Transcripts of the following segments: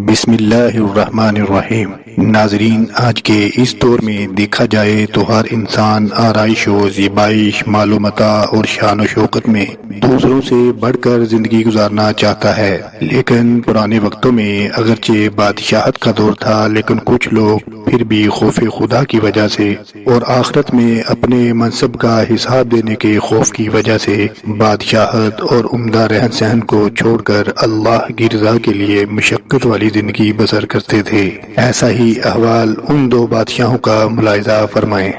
بسم اللہ الرحمن الرحیم۔ ناظرین، آج کے اس دور میں دیکھا جائے تو ہر انسان آرائش و زیبائش، مال و متاع اور شان و شوکت میں دوسروں سے بڑھ کر زندگی گزارنا چاہتا ہے۔ لیکن پرانے وقتوں میں اگرچہ بادشاہت کا دور تھا، لیکن کچھ لوگ پھر بھی خوف خدا کی وجہ سے اور آخرت میں اپنے منصب کا حساب دینے کے خوف کی وجہ سے بادشاہت اور عمدہ رہن سہن کو چھوڑ کر اللہ کی رضا کے لیے مشقت والی زندگی بسر کرتے تھے۔ ایسا ہی احوال ان دو بادشاہوں کا ملاحظہ فرمائیں۔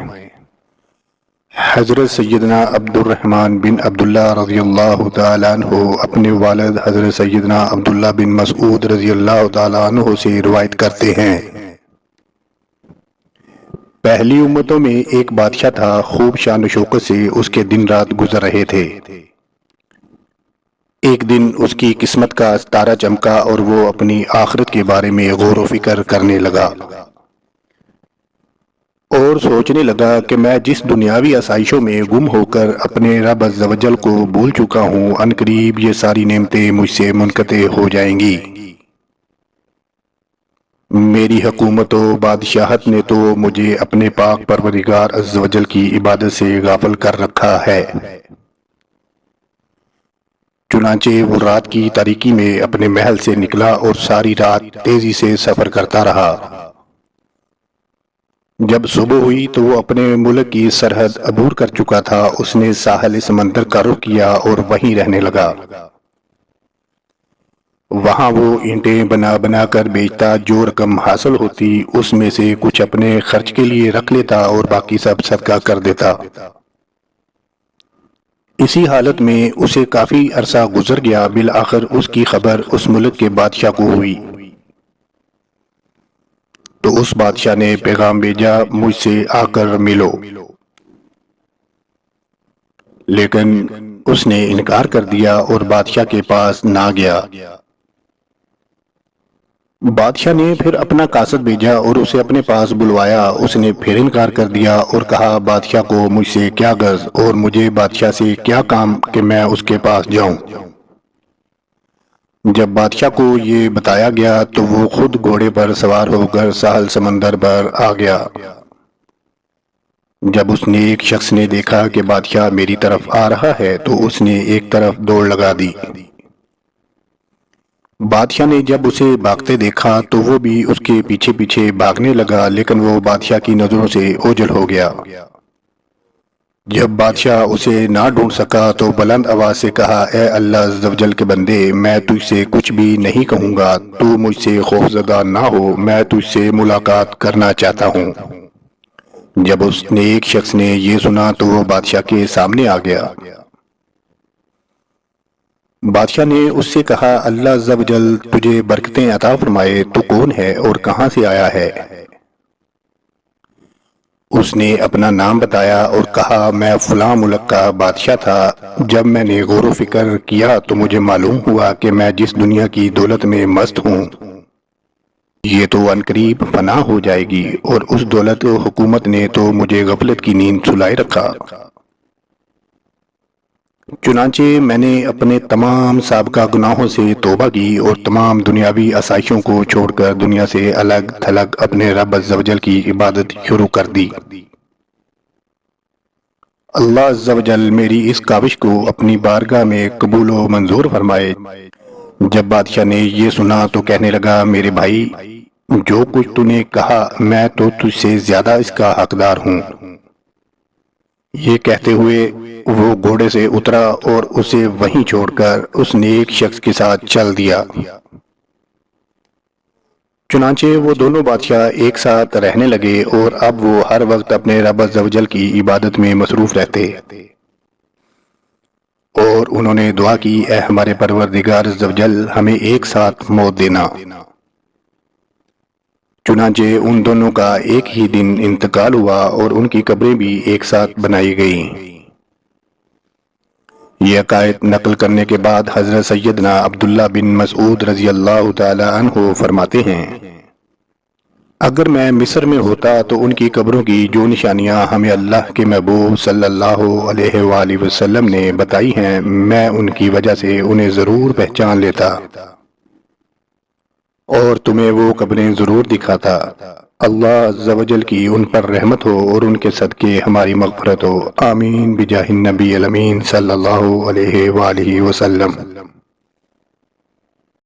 حضرت سیدنا عبد الرحمن بن عبداللہ رضی اللہ تعالیٰ عنہ اپنے والد حضرت سیدنا عبداللہ بن مسعود رضی اللہ تعالیٰ عنہ سے روایت کرتے ہیں، پہلی امتوں میں ایک بادشاہ تھا، خوب شان و شوکت سے اس کے دن رات گزر رہے تھے۔ ایک دن اس کی قسمت کا ستارہ چمکا اور وہ اپنی آخرت کے بارے میں غور و فکر کرنے لگا اور سوچنے لگا کہ میں جس دنیاوی آسائشوں میں گم ہو کر اپنے رب عز و جل کو بھول چکا ہوں، ان قریب یہ ساری نعمتیں مجھ سے منقطع ہو جائیں گی۔ میری حکومت و بادشاہت نے تو مجھے اپنے پاک پروردگار عز و جل کی عبادت سے غافل کر رکھا ہے۔ چنانچہ وہ رات کی تاریکی میں اپنے محل سے نکلا اور ساری رات تیزی سے سفر کرتا رہا۔ جب صبح ہوئی تو وہ اپنے ملک کی سرحد عبور کر چکا تھا۔ اس نے ساحل سمندر کا رخ کیا اور وہیں رہنے لگا۔ وہاں وہ اینٹیں بنا بنا کر بیچتا، جو رقم حاصل ہوتی اس میں سے کچھ اپنے خرچ کے لیے رکھ لیتا اور باقی سب صدقہ کر دیتا۔ اسی حالت میں اسے کافی عرصہ گزر گیا۔ بالآخر اس کی خبر اس ملک کے بادشاہ کو ہوئی تو اس بادشاہ نے پیغام بھیجا، مجھ سے آ کر ملو، لیکن اس نے انکار کر دیا اور بادشاہ کے پاس نہ گیا۔ بادشاہ نے پھر اپنا قاصد بھیجا اور اسے اپنے پاس بلوایا۔ اس نے پھر انکار کر دیا اور کہا، بادشاہ کو مجھ سے کیا غرض اور مجھے بادشاہ سے کیا کام کہ میں اس کے پاس جاؤں۔ جب بادشاہ کو یہ بتایا گیا تو وہ خود گھوڑے پر سوار ہو کر ساحل سمندر پر آ گیا۔ جب اس نیک شخص نے دیکھا کہ بادشاہ میری طرف آ رہا ہے تو اس نے ایک طرف دوڑ لگا دی۔ بادشاہ نے جب اسے بھاگتے دیکھا تو وہ بھی اس کے پیچھے پیچھے بھاگنے لگا، لیکن وہ بادشاہ کی نظروں سے اوجھل ہو گیا۔ جب بادشاہ اسے نہ ڈھونڈ سکا تو بلند آواز سے کہا، اے اللہ عز و جل کے بندے، میں تجھ سے کچھ بھی نہیں کہوں گا، تو مجھ سے خوفزدہ نہ ہو، میں تجھ سے ملاقات کرنا چاہتا ہوں۔ جب اس نیک شخص نے یہ سنا تو وہ بادشاہ کے سامنے آ گیا۔ بادشاہ نے اس سے کہا، اللہ عز و جل تجھے برکتیں عطا فرمائے، تو کون ہے اور کہاں سے آیا ہے؟ اس نے اپنا نام بتایا اور کہا، میں فلاں ملک کا بادشاہ تھا۔ جب میں نے غور و فکر کیا تو مجھے معلوم ہوا کہ میں جس دنیا کی دولت میں مست ہوں یہ تو عنقریب فنا ہو جائے گی، اور اس دولت و حکومت نے تو مجھے غفلت کی نیند سلائے رکھا۔ چنانچہ میں نے اپنے تمام سابقہ گناہوں سے توبہ کی اور تمام دنیاوی آسائشوں کو چھوڑ کر دنیا سے الگ تھلگ اپنے رب عز و جل کی عبادت شروع کر دی۔ اللہ عز و جل میری اس کاوش کو اپنی بارگاہ میں قبول و منظور فرمائے۔ جب بادشاہ نے یہ سنا تو کہنے لگا، میرے بھائی، جو کچھ تو نے کہا میں تو تجھ سے زیادہ اس کا حقدار ہوں۔ یہ کہتے ہوئے وہ گھوڑے سے اترا اور اسے وہیں چھوڑ کر اس نیک شخص کے ساتھ چل دیا۔ چنانچہ وہ دونوں بادشاہ ایک ساتھ رہنے لگے اور اب وہ ہر وقت اپنے رب عز و جل کی عبادت میں مصروف رہتے، اور انہوں نے دعا کی، اے ہمارے پروردگار عز و جل، ہمیں ایک ساتھ موت دینا۔ چنانچہ ان دونوں کا ایک ہی دن انتقال ہوا اور ان کی قبریں بھی ایک ساتھ بنائی گئیں۔ یہ عقائد نقل کرنے کے بعد حضرت سیدنا عبداللہ بن مسعود رضی اللہ تعالی عنہ فرماتے ہیں، اگر میں مصر میں ہوتا تو ان کی قبروں کی جو نشانیاں ہمیں اللہ کے محبوب صلی اللہ علیہ وآلہ وسلم نے بتائی ہیں، میں ان کی وجہ سے انہیں ضرور پہچان لیتا اور تمہیں وہ قبریں ضرور دکھاتا۔ اللہ عز و جل کی ان پر رحمت ہو اور ان کے صدقے ہماری مغفرت ہو، آمین بجاہ النبی الامین صلی اللہ علیہ وآلہ وسلم۔